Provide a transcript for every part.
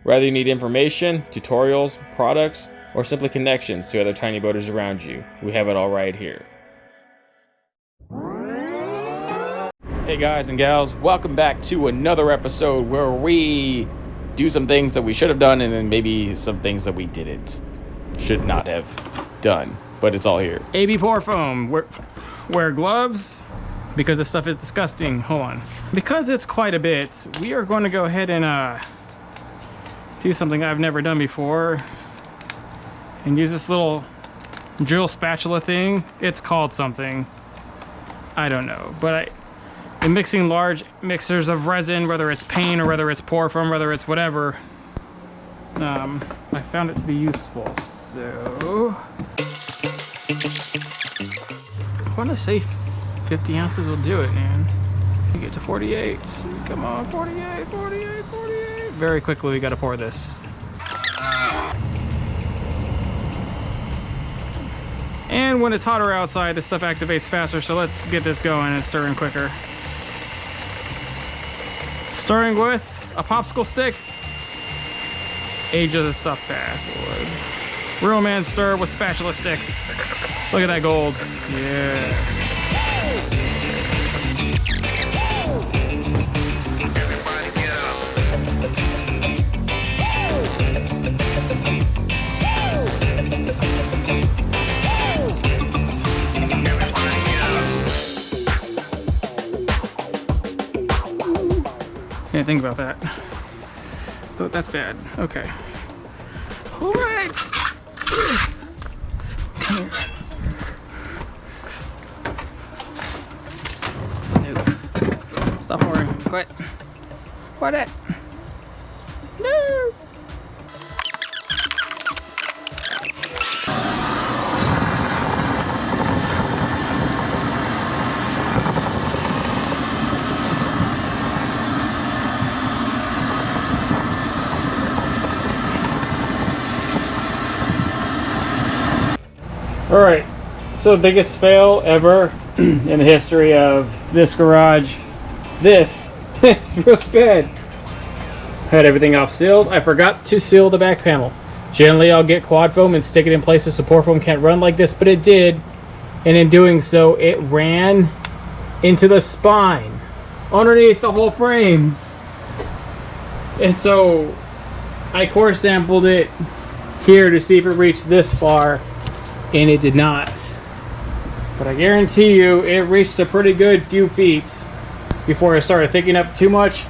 Whether you need information, tutorials, products, or simply connections to other tiny boaters around you, we have it all right here. Hey guys and gals, welcome back to another episode where we do some things that we should have done and then maybe some things that we should not have done, but it's all here. AB pour foam. Wear gloves because this stuff is disgusting. Hold on. Because it's quite a bit, we are going to go ahead and do something I've never done before and use this little drill spatula thing. It's called something, I don't know, but in mixing large mixers of resin, whether it's paint or whether it's pour foam, whether it's whatever, I found it to be useful. So I want to say 50 ounces will do it, man. We get to 48. Come on, 48, 48, 48. Very quickly, we got to pour this. And when it's hotter outside, this stuff activates faster, so let's get this going and stirring quicker. Starting with a popsicle stick. Ages this stuff fast, boys. Real man stir with spatula sticks. Look at that gold. Yeah. Didn't think about that. Oh, that's bad. Okay. All right. Come here. No. Stop pouring. Quiet. Quiet. No. Alright, so the biggest fail ever in the history of this garage. This is really bad. Had everything off sealed. I forgot to seal the back panel. Generally I'll get quad foam and stick it in places so pour foam can't run like this, but it did. And in doing so, it ran into the spine underneath the whole frame. And so I core sampled it here to see if it reached this far. And it did not. But I guarantee you it reached a pretty good few feet before it started thickening up too much.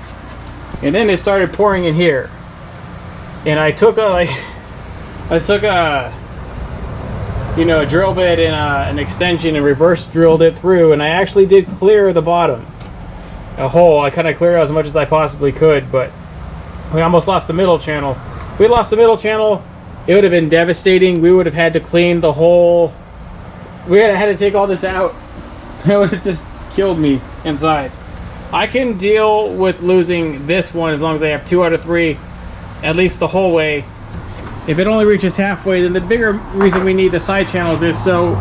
And then it started pouring in here. And I took a drill bit and an extension and reverse drilled it through, and I actually did clear the bottom. A hole. I kind of cleared out as much as I possibly could, but we almost lost the middle channel. If we lost the middle channel, it would have been devastating. We would have had to clean the whole... We had to take all this out. It would have just killed me inside. I can deal with losing this one as long as I have 2 out of 3, at least the whole way. If it only reaches halfway, then the bigger reason we need the side channels is so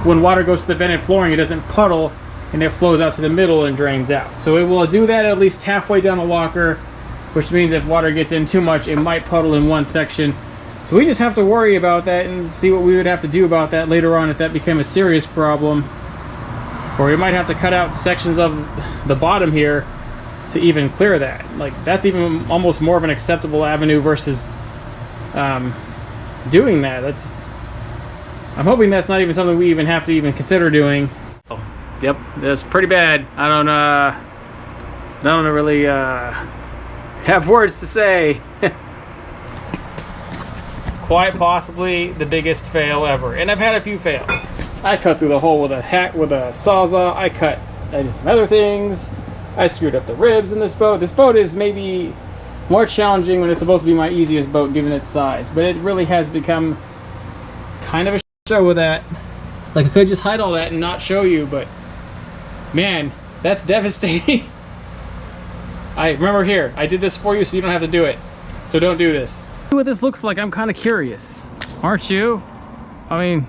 when water goes to the vented flooring, it doesn't puddle and it flows out to the middle and drains out. So it will do that at least halfway down the locker, which means if water gets in too much, it might puddle in one section. So we just have to worry about that and see what we would have to do about that later on if that became a serious problem. Or we might have to cut out sections of the bottom here to even clear that. Like, that's even almost more of an acceptable avenue versus doing that. I'm hoping that's not even something we even have to even consider doing. Oh, yep, that's pretty bad. I don't really have words to say. Quite possibly the biggest fail ever, and I've had a few fails. I cut through the hole with a sawzall. I did some other things. I screwed up the ribs in this boat. This boat is maybe more challenging when it's supposed to be my easiest boat given its size, but it really has become kind of a show with that. Like, I could just hide all that and not show you, but man, that's devastating. I remember here, I did this for you so you don't have to do it. So don't do this. What this looks like, I'm kind of curious, aren't you? I mean,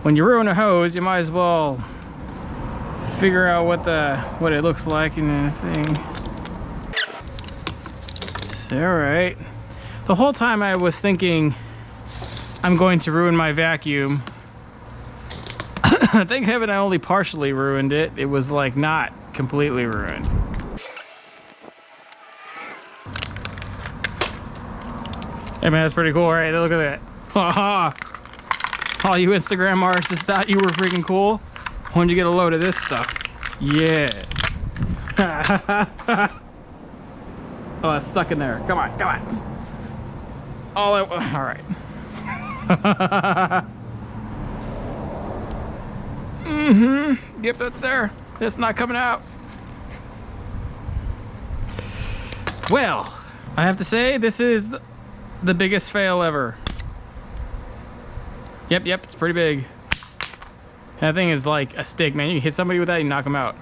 when you ruin a hose, you might as well figure out what it looks like and everything. So, all right, The whole time I was thinking I'm going to ruin my vacuum. Thank heaven I only partially ruined it. It was like not completely ruined. Hey man, that's pretty cool, right? Look at that. Haha. All you Instagram artists thought you were freaking cool. When did you get a load of this stuff? Yeah. Oh, it's stuck in there. Come on, come on. All right. Mm-hmm. Yep, that's there. It's not coming out. Well, I have to say this is the biggest fail ever. Yep, it's pretty big. That thing is like a stick, man. You can hit somebody with that, you knock them out.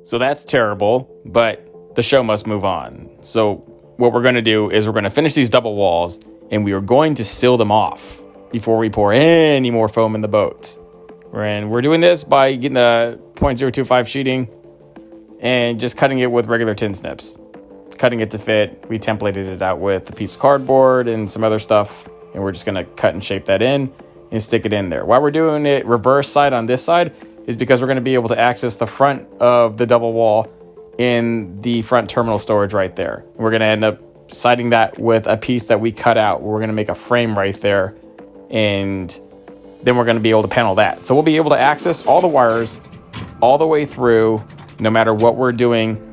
So that's terrible, but the show must move on. So what we're going to do is we're going to finish these double walls, and we are going to seal them off before we pour any more foam in the boat. And we're doing this by getting the .025 sheeting and just cutting it with regular tin snips. Cutting it to fit. We templated it out with a piece of cardboard and some other stuff, and we're just going to cut and shape that in and stick it in there. Why we're doing it reverse side on this side is because we're going to be able to access the front of the double wall in the front terminal storage right there. We're going to end up siding that with a piece that we cut out. We're going to make a frame right there, and then we're going to be able to panel that. So we'll be able to access all the wires all the way through, no matter what we're doing.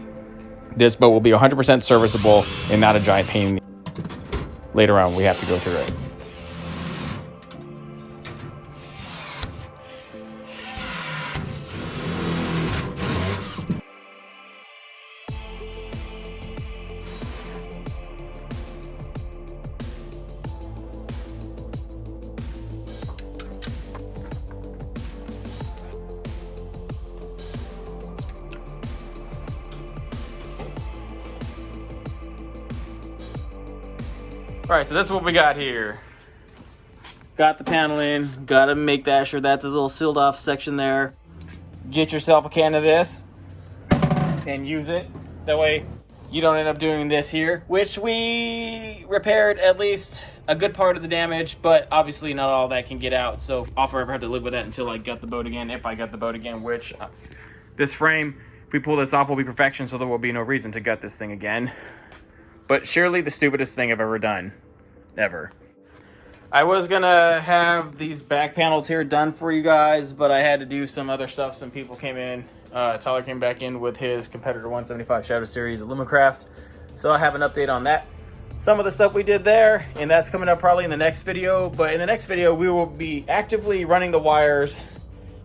This boat will be 100% serviceable and not a giant pain. Later on, we have to go through it. All right, so this is what we got here. Got the panel in, gotta make that sure that's a little sealed off section there. Get yourself a can of this and use it. That way you don't end up doing this here, which we repaired at least a good part of the damage, but obviously not all that can get out. So I'll forever have to live with that until I gut the boat again, if I gut the boat again, which this frame, if we pull this off, will be perfection, so there will be no reason to gut this thing again. But surely the stupidest thing I've ever done. Ever. I was gonna have these back panels here done for you guys, but I had to do some other stuff. Some people came in. Tyler came back in with his competitor 175 Shadow Series Illumicraft. So I have an update on that. Some of the stuff we did there, and that's coming up probably in the next video. But in the next video, we will be actively running the wires.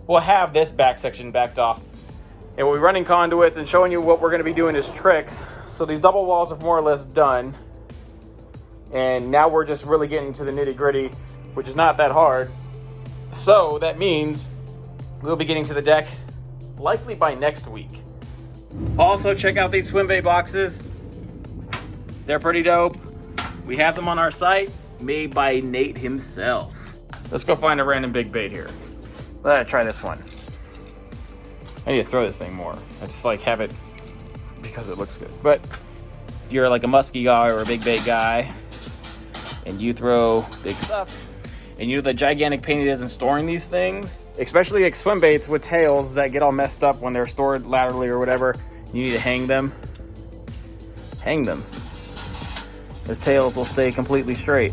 We'll have this back section backed off. And we'll be running conduits and showing you what we're gonna be doing as tricks. So these double walls are more or less done. And now we're just really getting to the nitty gritty, which is not that hard. So that means we'll be getting to the deck likely by next week. Also, check out these swim bait boxes. They're pretty dope. We have them on our site, made by Nate himself. Let's go find a random big bait here. Let's try this one. I need to throw this thing more. I just like have it because it looks good. But if you're like a musky guy or a big bait guy and you throw big stuff, and you know the gigantic pain it is in storing these things, especially like swim baits with tails that get all messed up when they're stored laterally or whatever, you need to hang them. Hang them. Those tails will stay completely straight.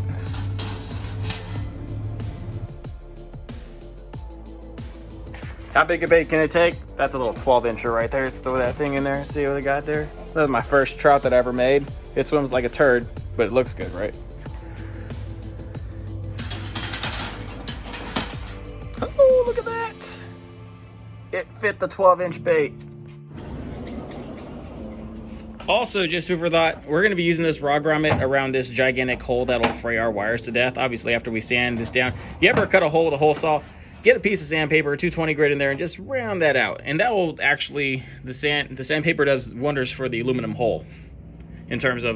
How big a bait can it take? That's a little 12-incher right there. Let's throw that thing in there, see what I got there. That was my first trout that I ever made. It swims like a turd, but it looks good, right? Oh, look at that. It fit the 12-inch bait. Also, just food for thought, we're going to be using this raw grommet around this gigantic hole that'll fray our wires to death. Obviously, after we sand this down, if you ever cut a hole with a hole saw, get a piece of sandpaper, 220 grit in there, and just round that out. And that will actually, the sandpaper does wonders for the aluminum hole in terms of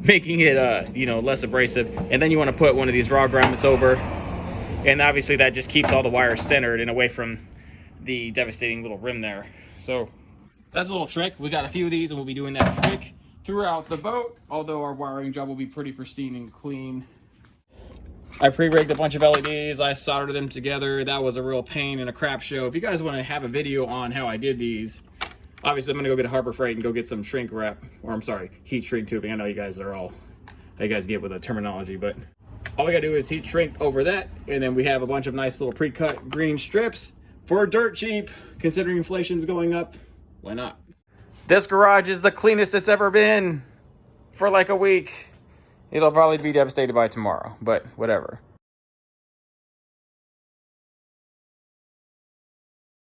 making it, less abrasive. And then you want to put one of these raw grommets over, and obviously that just keeps all the wires centered and away from the devastating little rim there. So that's a little trick. We got a few of these, and we'll be doing that trick throughout the boat, although our wiring job will be pretty pristine and clean. I pre-rigged a bunch of LEDs. I soldered them together. That was a real pain and a crap show. If you guys want to have a video on how I did these, obviously I'm going to go get a Harbor Freight and go get some shrink wrap, or I'm sorry, heat shrink tubing. I know you guys are all, how you guys get with the terminology, but all we got to do is heat shrink over that, and then we have a bunch of nice little pre-cut green strips for dirt cheap. Considering inflation's going up, why not? This garage is the cleanest it's ever been for like a week. It'll probably be devastated by tomorrow, but whatever.